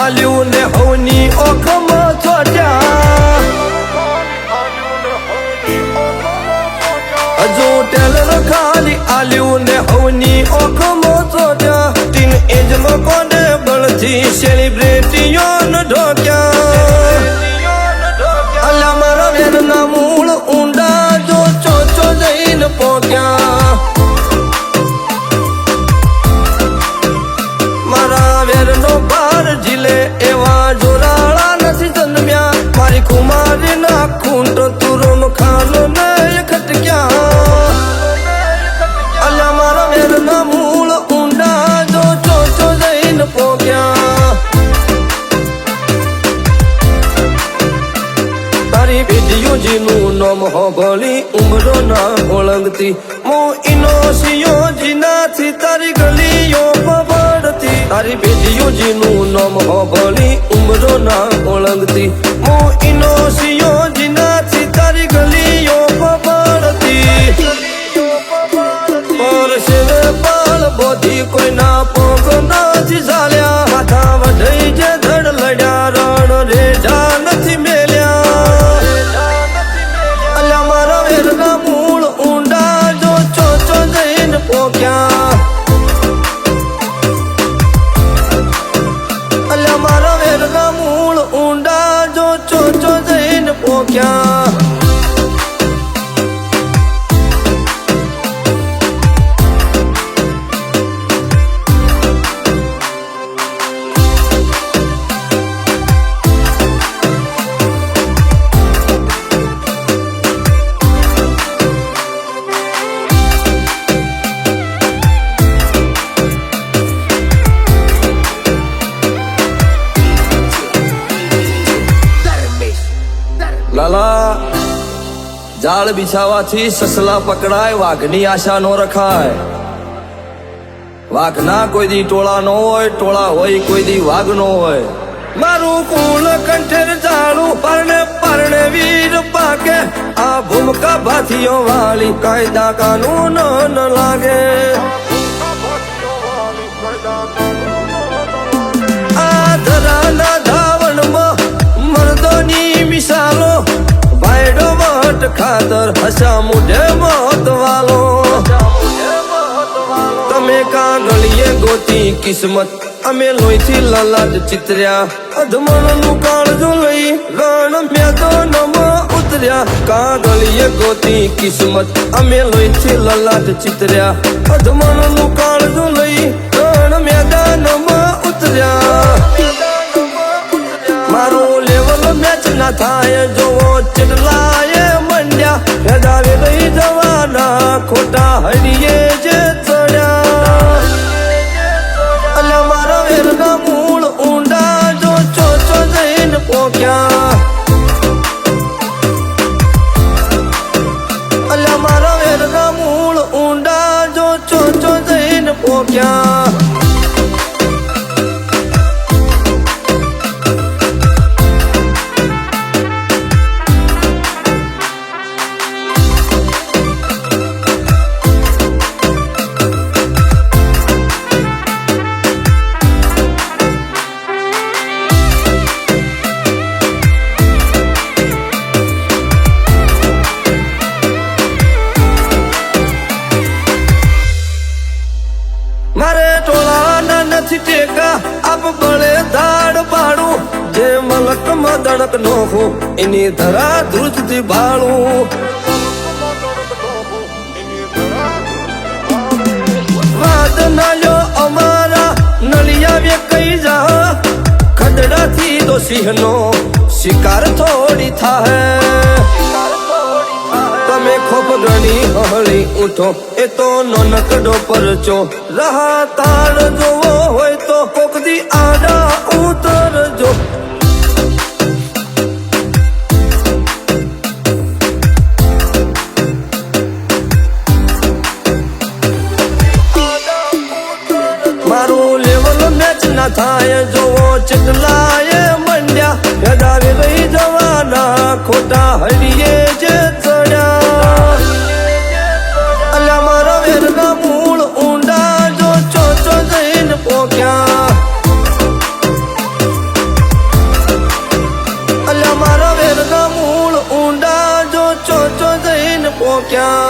આલ્યું ને હવની ઓખમાં ચોટ્યા હજુ ટેલર ખાલી આલ્યું ને હવની ઓખમાં ચોટ્યા ટીન એજ લોકોને બળથી સેલિબ્રિટીઓ ઢોક્યા અલ્યા મારા વેરના મૂળ ઊંડા જો ચોચો જઈને પોક્યા મારા વેરનો પાર ઝીલે એવા જોરાળા નથી જન્મ્યા મારી કુમારી ના ખૂંટ તુરોમ ખાનો ને ખટક્યા અલ્યા મારા વેરના મૂળ ઊંડા જો ચોચો જઈને પોક્યા તારી વિડિયો જીનું નામ હોભળી ઉમરો ના ઓળંગતી હું ઇનોસિયો જીનાથી તારી ગલીઓ પબડતી તારી વિડિયો જીનું નામ હોભળી ઉમરો ના ઓળંગતી હું ઇનોસિયો જીનાથી તારી ગલીઓ પબડતી પરસે પાલ બોધી કોઈ ના પોગ નથી ચાલ્યા હાથા વઢઈ જે ધડ લડ્યા રણ રેઢા નથી મેલ્યા અલ્યા મારા વેરના મૂળ ઊંડા જો ચોચો જઈને પોક્યા અલ્યા મારા વેરના મૂળ ઊંડા જો ચોચો જઈને પોક્યા લાલા જાળ બિછાવાથી સસલા પકડાય વાઘની આશા નો રખાય વાઘના કોઈ દી ટોળા નો હોય ટોળા હોય કોઈ દી વાઘ નો હોય મારું કુલ કંઠેર જાળું પરણે પરણે વીર પાકે આ ભૂમકા ભાથીઓ વાળી કાયદા કાનૂન ન લાગે આ ધરાના ધાવણમાં મર્દોની મિસાલો ભાઈડો વટ ખાતર હસા મુઢે મોત વાલો તમે કાગળીએ ગોતી કિસ્મત અમે લોહીથી લલાટ ચિતર્યા અધમણનું કાળજું લઈ રણ મેદાનમાં ઉતર્યા કાગળીએ ગોતી કિસ્મત અમે લોહીથી લલાટ ચિતર્યા અધમણનું કાળજું લઈ રણ મેદાનમાં ઉતર્યા મારું લેવલ મેચ ના થાય જોવો ચેટલાએ મંડ્યા હેદાવે રહી જવાના ખોટા હરિયે જે ચડ્યા અલ્યા મારા વેરના મૂળ ઊંડા જો ચોચો જઈને પોક્યા અલ્યા મારા વેરના મૂળ ઊંડા જો ચોચો જઈને પોક્યા મારે ટોળાના નથી ટેકા આપ બળે દાડ પાડું જે મલકમાં દડક નોખો એની ધરા ધ્રુજથી ભાળું વાદ નાલ્યો અમારા નલિયાવે કઈ જા ખદડાથી તો સિંહનો શિકાર થોડી થાય તમે ખોપ ગણી હળી ઉઠો એ તો નનકડો પરચો રહા તાળ જોવો હોય તો કોકદી આડા ઉતરજો મારું લેવલ મેચ ના થાય જોવો ચેટલાએ મંડ્યા હેદાવે રહી જવાના ખોટા હરિયે જે ચડ્યા અલ્યા મારા વેરના મૂળ ઊંડા જો ચોચો જઈને પોક્યા ક્યાં